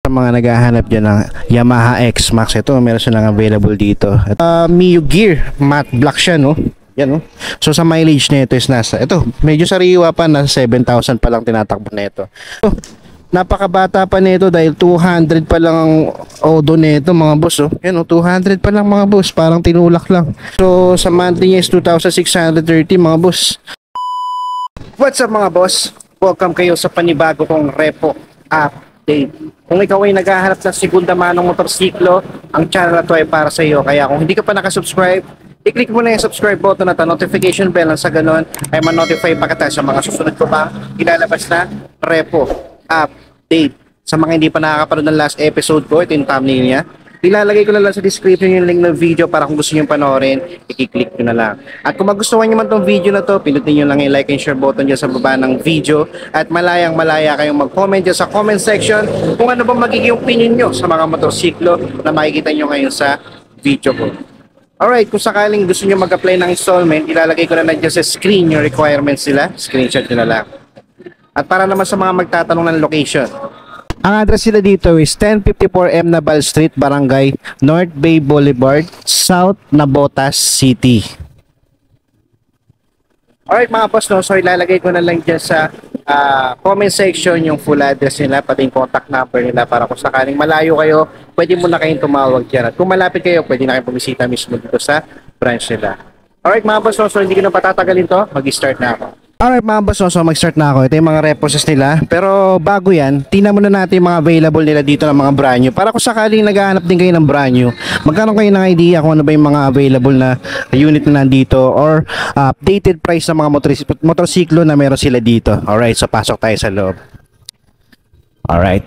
Sa mga naghahanap dyan ng Yamaha X-Max, ito meron silang available dito. Mio Gear matte black siya, no? Yan, no? So sa mileage nito is nasa, ito medyo sariwa pa, nasa 7,000 pa lang tinatakbo na ito. So, napakabata pa nito dahil 200 pa lang ang odo nito mga boss, oh. Yan, oh, 200 pa lang mga boss, parang tinulak lang. So sa monthly niya is 2,630 mga boss. What's up mga boss? Welcome kayo sa panibago kong repo update. Kung ikaw ay naghahanap ng segunda manong motorsiklo, ang channel na to ay para sa iyo. Kaya kung hindi ka pa nakasubscribe, i-click mo na yung subscribe button at notification bell, sa ganon ay ma-notify pa kita sa mga susunod ko pa ilalabas na repo update. Sa mga hindi pa nakakapanood ng last episode ko, ito yung thumbnail niya. Ilalagay ko na lang sa description yung link ng video para kung gusto nyo panoorin, i-click nyo na lang. At kung magustuhan nyo man tong video na to, pinutin nyo lang yung like and share button dyan sa baba ng video. At malayang malaya kayong mag-comment dyan sa comment section kung ano ba magiging opinion nyo sa mga motorsiklo na makikita nyo ngayon sa video ko. Alright, kung sakaling gusto nyo mag-apply ng installment, ilalagay ko na lang dyan sa screen yung requirements nila. Screenshot nyo na lang. At para naman sa mga magtatanong ng location, ang address nila dito is 1054 M Nabal Street, Barangay North Bay Boulevard, South Navotas City. Alright mga boss, no? So ilalagay ko na lang dyan sa comment section yung full address nila, pati yung contact number nila para kung sakaling malayo kayo, pwede mo na kayong tumawag dyan. At kung malapit kayo, pwede na kayong bumisita mismo dito sa branch nila. Alright mga boss, no? So hindi ko na patatagalin to, mag-start na ako. Alright mga boss, so mag-start na ako. Ito yung mga reposes nila. Pero bago yan, tingnan muna natin yung mga available nila dito ng mga brand new. Para kung sakaling naghahanap din kayo ng brand new, magkaroon kayo ng idea kung ano ba yung mga available na unit na nandito or updated price ng mga motorsiklo na meron sila dito. Alright, so pasok tayo sa loob. Alright.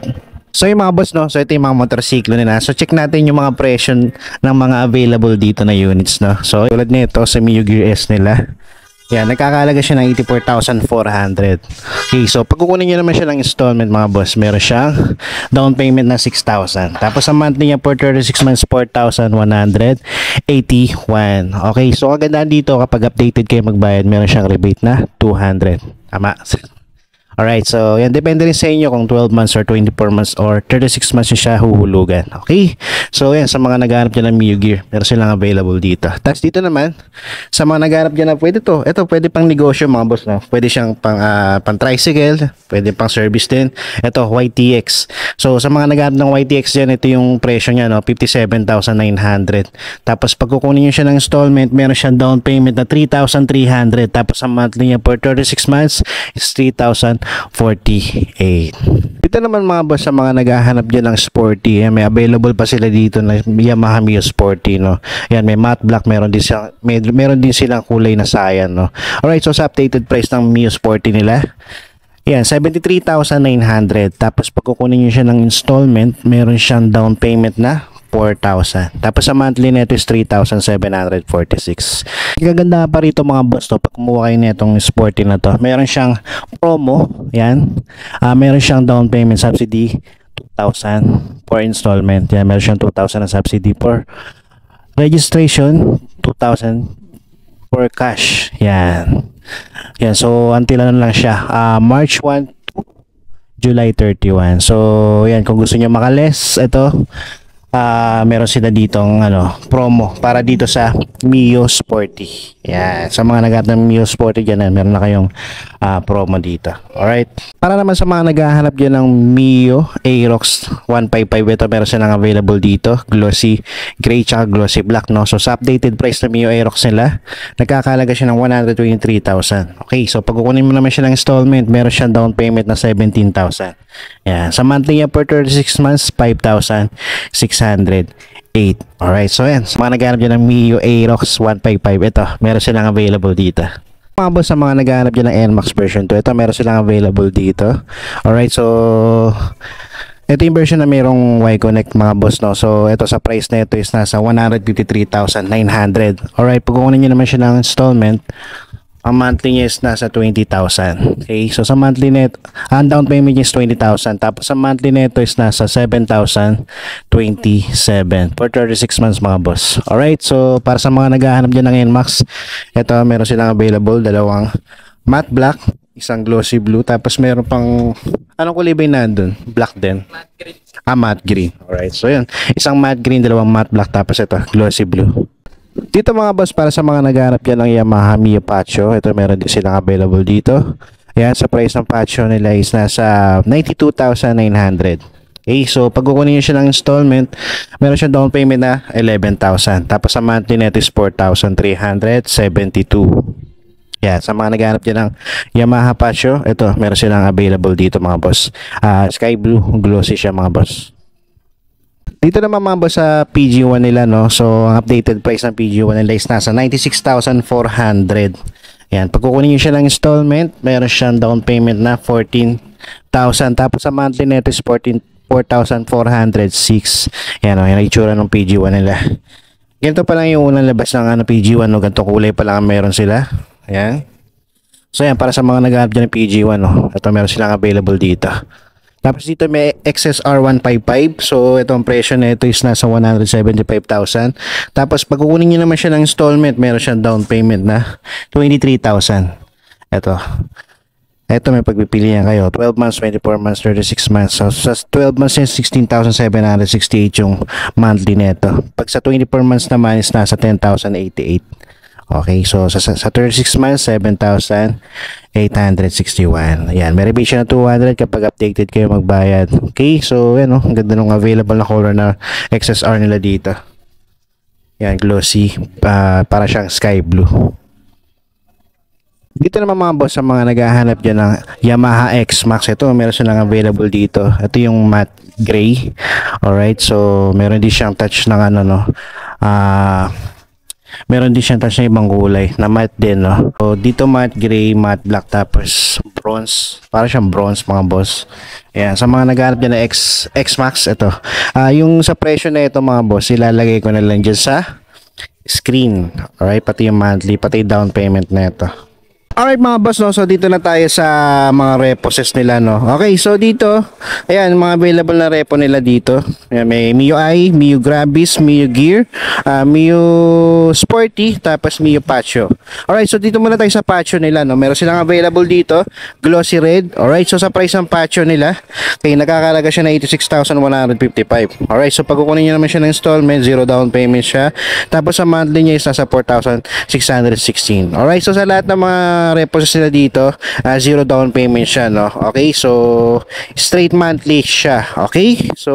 So yung mga boss, no? So ito yung mga motorsiklo nila. So check natin yung mga presyo ng mga available dito na units, no? So tulad nito sa Mio Gear S nila. Yan, nagkakalaga siya ng 84,400. Okay, so pag kukunin nyo naman siya ng installment mga boss, meron siyang down payment na 6,000. Tapos ang monthly niya for 36 months, 4,181. Okay, so kagandaan dito kapag updated kayo magbayad, meron siyang rebate na 200. Tama. Alright, so yan, depende rin sa inyo kung 12 months or 24 months or 36 months siya huhulugan. Okay, so yan, sa mga naghahanap dyan ng Mio Gear, meron silang available dito. Tapos dito naman, sa mga naghahanap dyan na pwede to, ito pwede pang negosyo mga boss, no? Pwede siyang pang tricycle, pwede pang service din. Ito, YTX. So sa mga naghahanap ng YTX dyan, ito yung presyo niya, no? 57,900. Tapos pag kukunin nyo siya ng installment, meron siyang down payment na 3,300. Tapos ang monthly niya for 36 months is 3,048. Dito naman mga boss, sa mga naghahanap dyan ng sporty, may available pa sila dito na Yamaha Mio Sporty, no? Yan, may matte black, meron din silang kulay na cyan, no? Alright, so sa updated price ng Mio Sporty nila, yan, 73,900. Tapos pag kukunin nyo siya ng installment, meron siyang down payment na 4,000. Tapos sa monthly neto is 3,746. Gaganda pa rito mga boss, to, pag kumuha kayo netong sporty na to, meron siyang promo. Yan, meron siyang down payment subsidy 2,000 for installment. Yan, meron siyang 2,000 na subsidy for registration, 2,000 for cash. Yan. Yan, so until ano lang siya, March 1 to July 31. So yan, kung gusto niyo makales, ito meron sila ditong promo para dito sa Mio Sporty. Yan, sa mga naghahanap ng Mio Sporty dyan, meron na kayong promo dito. Alright, para naman sa mga naghahanap dyan ng Mio Aerox 155, ito meron silang available dito, glossy gray tsaka glossy black, no? So sa updated price na Mio Aerox nila, nagkakalaga siya ng 123,000. Okay, so pag kukunin mo naman siya ng installment, meron siyang down payment na 17,000. Yan, sa monthly niya for 36 months, 5,608. Alright, so yan, sa mga naghahanap dyan ng Mio Aerox 155, ito, meron silang available dito. Mga boss, sa mga naghahanap dyan ng NMAX version 2, ito, meron silang available dito. Alright, so ito yung version na mayroong Y-Connect mga boss, no? So ito sa price na ito is nasa 153,900. Alright, pag kukunin nyo naman siya ng installment, ang monthly niya is nasa 20,000. Okay, so sa monthly net, ang down payment niya is 20,000. Tapos sa monthly neto is nasa 7,027 for 36 months mga boss. Alright, so para sa mga naghahanap dyan ng NMAX, ito meron silang available, dalawang matte black Isang glossy blue. Tapos meron pang, anong kulay ba yung nandun? Black din. Matte green. Alright, so yun. Isang matte green, dalawang matte black. Tapos ito, glossy blue. Dito mga boss, para sa mga naghahanap yan ng Yamaha Mio Patio, ito meron din silang available dito. Ayan, sa price ng Patio nila is nasa 92,900. Okay, so pag kukunin nyo siya ng installment, meron siya down payment na 11,000. Tapos sa monthly net is 4,372. Yeah, sa mga naghahanap dyan ng Yamaha Patio, ito, meron silang available dito mga boss. Sky blue, glossy siya mga boss. Dito naman mga boss sa PG1 nila, no? So, ang updated price ng PG1 nila is nasa 96,400. Yan, pag kukunin nyo siya ng installment, meron siyang down payment na 14,000. Tapos sa monthly net is 4,406. Yan, o, yan ang itsura ng PG1 nila. Ganito pa lang yung unang labas ng PG1, no? Ganito kulay pa lang ang meron sila. Ayan. So yan, para sa mga naghahanap dyan ng PG1, no? Ito meron silang available dito. Tapos dito may XSR 155. So itong presyo na ito is nasa 175,000. Tapos pag kukunin nyo naman siya ng installment, meron siyang down payment na 23,000. Ito may pagpipilian kayo. 12 months, 24 months, 36 months. So sa 12 months is 16,768 yung monthly neto. Pag sa 24 months naman is nasa 10,088. Okay, so sa 36 months, 7,861. Ayan, may rebate na 200 kapag updated kayo magbayad. Okay, so yan, ang ganda ng available na color na XSR nila dito. Yan, glossy, para siyang sky blue. Dito naman mga boss, sa mga naghahanap dyan ng Yamaha X-Max, ito meron silang available dito. Ito yung matte gray. Alright, so meron din siyang touch ng meron din siyang touch ng ibang kulay na matte din, no? So dito matte gray, matte black, tapos bronze, para siyang bronze mga boss. Ayan, sa mga naghahanap dyan ng X-Max, ito yung sa presyo na ito mga boss, ilalagay ko na lang dyan sa screen. Alright, pati yung monthly, pati down payment na ito. Alright mga boss, no? So dito na tayo sa mga reposes nila, no? Okay, so dito, ayan, mga available na repo nila dito. Ayan, may MIUI, MIU Gravis, MIU Gear, MIU Sporty, tapos MIU Patio. Alright, so dito muna tayo sa Patio nila, no? Meron silang available dito, glossy red. Alright, so sa price ng Patio nila, okay, nakakalaga siya na 86,155. Alright, so pag kukunin nyo naman siya ng installment, 0 down payment siya. Tapos sa monthly niya is nasa 4,616. Alright, so sa lahat ng mga repos sila dito, 0 down payment siya, no? Okay, so straight monthly siya. Okay, so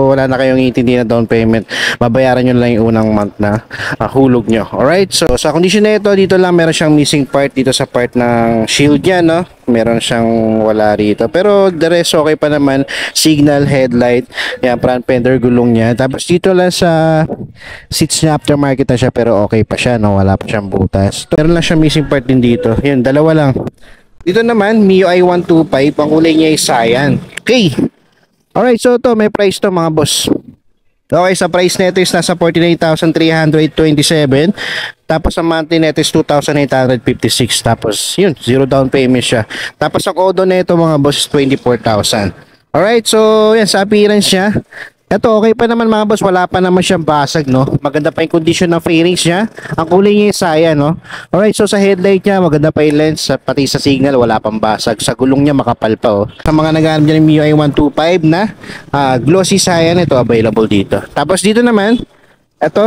wala na kayong itindi na down payment, babayaran nyo lang yung unang month na hulog nyo. Alright, so sa condition na ito, dito lang meron siyang missing part dito sa part ng shield niya, no? Meron siyang wala rito, pero the rest okay pa naman. Signal, headlight, yan, front fender, gulong niya. Tapos dito lang sa seats niya, aftermarket na siya, pero okay pa siya, no? Wala pa siyang butas. Meron lang siya missing part din dito. Yun, dalawa lang. Dito naman, MIUI 125, ang kulay niya ay cyan. Okay. Alright, so ito, may price to mga boss. Okay, sa price nito is nasa 49,327. Tapos ang monthly net is 2,856. Tapos yun, 0 down payment siya. Tapos ang odo nito mga boss is 24,000. Alright, so yan, sa appearance niya, ito okay pa naman mga boss, wala pa naman siyang basag, no? Maganda pa yung condition ng fairings niya. Ang kulay niya is cyan, no? Alright, so sa headlight niya, maganda pa yung lens, pati sa signal, wala pang basag. Sa gulong niya, makapal pa, oh. Sa mga naghahanap dyan ng MIUI 125 na glossy cyan, ito available dito. Tapos dito naman, ito,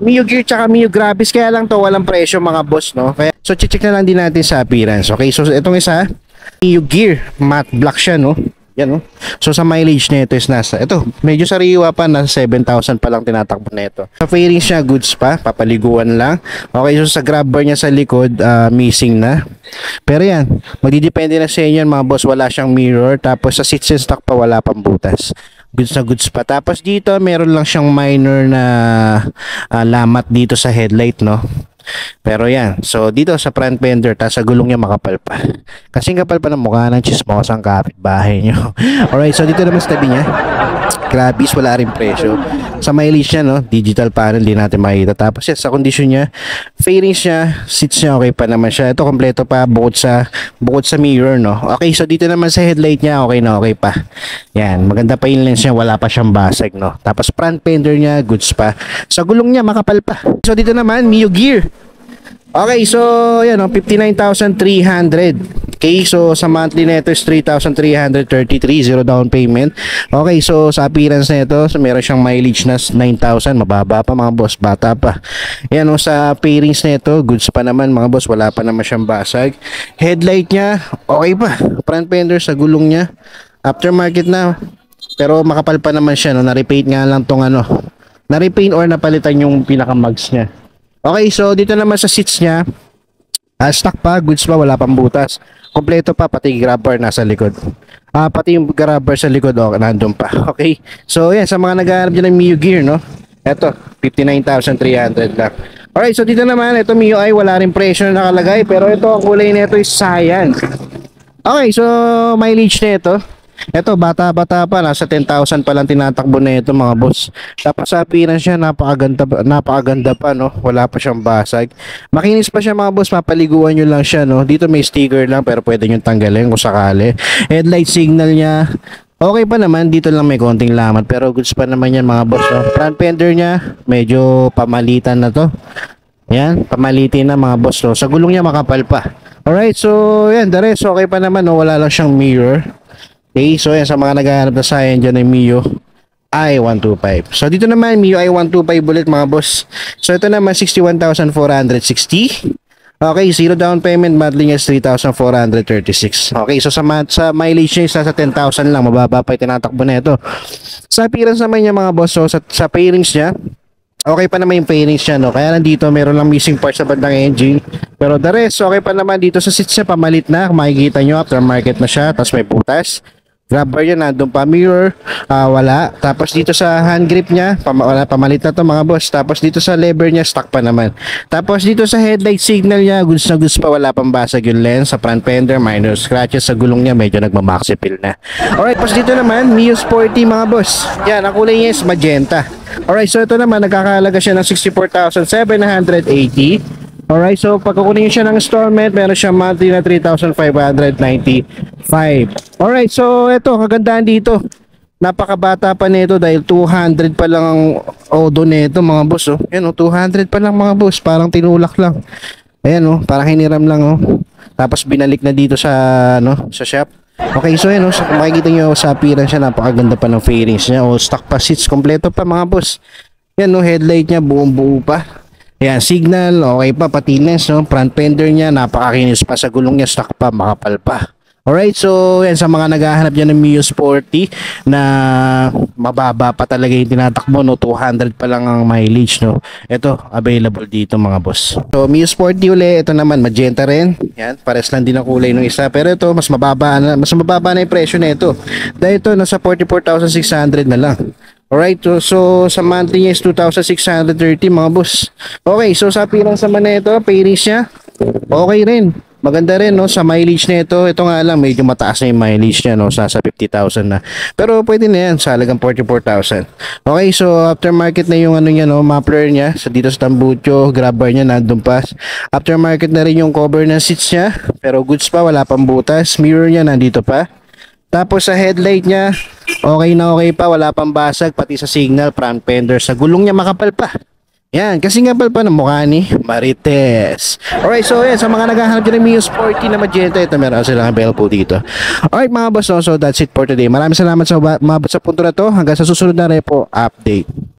MIU Gear tsaka MIU Gravis, kaya lang to walang presyo mga boss, no? Kaya, so check na lang din natin sa appearance. Okay, so itong isa, MIU Gear, matte black siya, no? Yan, no? So sa mileage nito is nasa, ito, medyo sariwa pa, nasa 7,000 pa lang tinatakbo nito. Sa fairings niya, goods pa, papaliguan lang. Okay, so sa grab bar niya sa likod, missing na. Pero yan, magdidepende na sa inyo mga boss, wala siyang mirror. Tapos sa seats and stock pa, wala pang butas. Goods na goods pa. Tapos dito, meron lang siyang minor na lamat dito sa headlight, no? Pero yan, so dito sa front fender, tapos sa gulong niya makapal pa. Kasing kapal pa ng mukha ng chismosang kapitbahay nyo. Alright, so dito naman sa tabi niya, Gravis, wala rin presyo. Sa mileage niya, no, digital panel, di natin makita. Tapos yan, sa condition niya, fairings niya, seats niya, okay pa naman siya. Ito, kompleto pa, bukod sa mirror, no. Okay, so dito naman sa headlight niya, okay na, okay pa. Yan, maganda pa yung lens niya, wala pa siyang basag, no. Tapos front fender niya, goods pa. Sa gulong niya, makapal pa. So dito naman, MIU Gear. Okay, so yan, 59,300. Okay, so sa monthly nito is 3,333, zero down payment. Okay, so sa appearance na ito, so meron siyang mileage na 9,000, mababa pa mga boss, bata pa. Yan, sa pairings na ito, goods pa naman mga boss, wala pa naman siyang basag. Headlight niya, okay pa. Front fender sa gulong niya, aftermarket na, pero makapal pa naman siya, na-repaint nga lang tong na-repaint or napalitan yung pinaka-mugs niya. Okay, so dito naman sa seats niya, stock pa, goods pa, wala pang butas. Kompleto pa, pati grab bar nasa likod. Pati yung grab bar sa likod, nandun pa. Okay, so yan, sa mga naghahanap dyan ng Mio Gear, no? Eto, 59,300 lang. Alright, so dito naman, ito Mio ay wala rin presyo na nakalagay, pero ito, ang kulay nito is cyan. Okay, so mileage na ito. Ito, bata-bata pa, nasa 10,000 pa lang tinatakbo na ito mga boss. Tapos sa appearance siya, napakaganda pa, no? Wala pa siyang basag. Makinis pa siya mga boss, mapaliguan nyo lang siya, no? Dito may sticker lang, pero pwede nyo tanggalin kung sakali. Headlight signal niya, okay pa naman, dito lang may konting lamat, pero goods pa naman yan mga boss, no? Front fender niya, medyo pamalitan na to. Yan, pamalitin na mga boss, no? Sa gulong niya makapal pa. Alright, so yan, the rest okay pa naman, no? Wala lang siyang mirror. Okay, so yan, sa mga naghahanap na sayan dyan ng Mio i125. So dito naman Mio i125 ulit mga boss. So ito naman 61,460. Okay, zero down payment, monthly niya is 3,436. Okay, so sa mileage niya is nasa 10,000 lang, mababa pa yung tinatakbo na ito. Sa appearance naman niya mga boss, so sa pairings niya, okay pa naman yung pairings niya, no? Kaya nandito meron lang missing parts sa bandang engine. Pero the rest, okay pa naman dito sa seats niya, pamalit na. Makikita nyo, aftermarket na siya, tapos may butas. Grab bar niya, nandun pa, mirror, wala. Tapos dito sa hand grip niya, wala, pamalit na to mga boss. Tapos dito sa lever niya, stock pa naman. Tapos dito sa headlight signal niya, goods na goods pa, wala pang basag yung lens. Sa front fender, minor scratches. Sa gulong niya, medyo nagmamaxi fill na. Alright, tapos dito naman, Mio Sporty mga boss. Yan, ang kulay niya is magenta. Alright, so ito naman, nagkakahalaga siya ng 64,780. Alright, so pag kukunin niyo siya ng installment, meron siya monthly na 3,595. Alright, so ito, kagandahan dito. Napakabata pa nito dahil 200 pa lang ang odo nito mga boss. Oh. Yan, 200 pa lang mga boss, parang tinulak lang. Ayan, parang hiniram lang. Tapos binalik na dito sa, sa shop. Okay, so yan, so, makikita nyo sa appearance siya, napakaganda pa ng fairings niya. Stock pa seats, kompleto pa mga boss. Yan, headlight niya, buong buo pa. Ayan, signal, okay pa, pati lens, front fender niya, napakakinis pa, sa gulong niya, stock pa, makapal pa. Alright, so yan, sa mga naghahanap dyan ng Mio Sporty na mababa pa talaga yung tinatakbo, 200 pa lang ang mileage, ito, available dito mga boss. So Mio Sporty uli, ito naman magenta rin. Yan, pares lang din ang kulay ng isa, pero ito mas mababa na yung presyo na ito. Dahil ito nasa 44,600 na lang. Alright, so sa monthly niya is 2,630 mga boss. Okay, so sa appearance naman na ito, pairings niya, okay rin. Maganda rin, sa mileage na ito. Ito nga lang, medyo mataas na yung mileage niya, sa 50,000 na. Pero pwede na yan, sa halagang 44,000. Okay, so aftermarket na yung niya, muffler niya. So dito sa tambucho, grab bar niya, nandun pa. Aftermarket na rin yung cover ng seats niya. Pero goods pa, wala pang butas. Mirror niya, nandito pa. Tapos sa headlight niya, okay na okay pa, wala pang basag, pati sa signal, front fender, sa gulong niya makapal pa. Yan, kasi ngapal pa ng mukha ni Marites. Alright, so yan, sa mga naghahanap din ng Mio Sporty na magenta, ito meron silang available dito. Alright mga boss, so that's it for today. Maraming salamat sa punto na to. Hanggang sa susunod na repo update.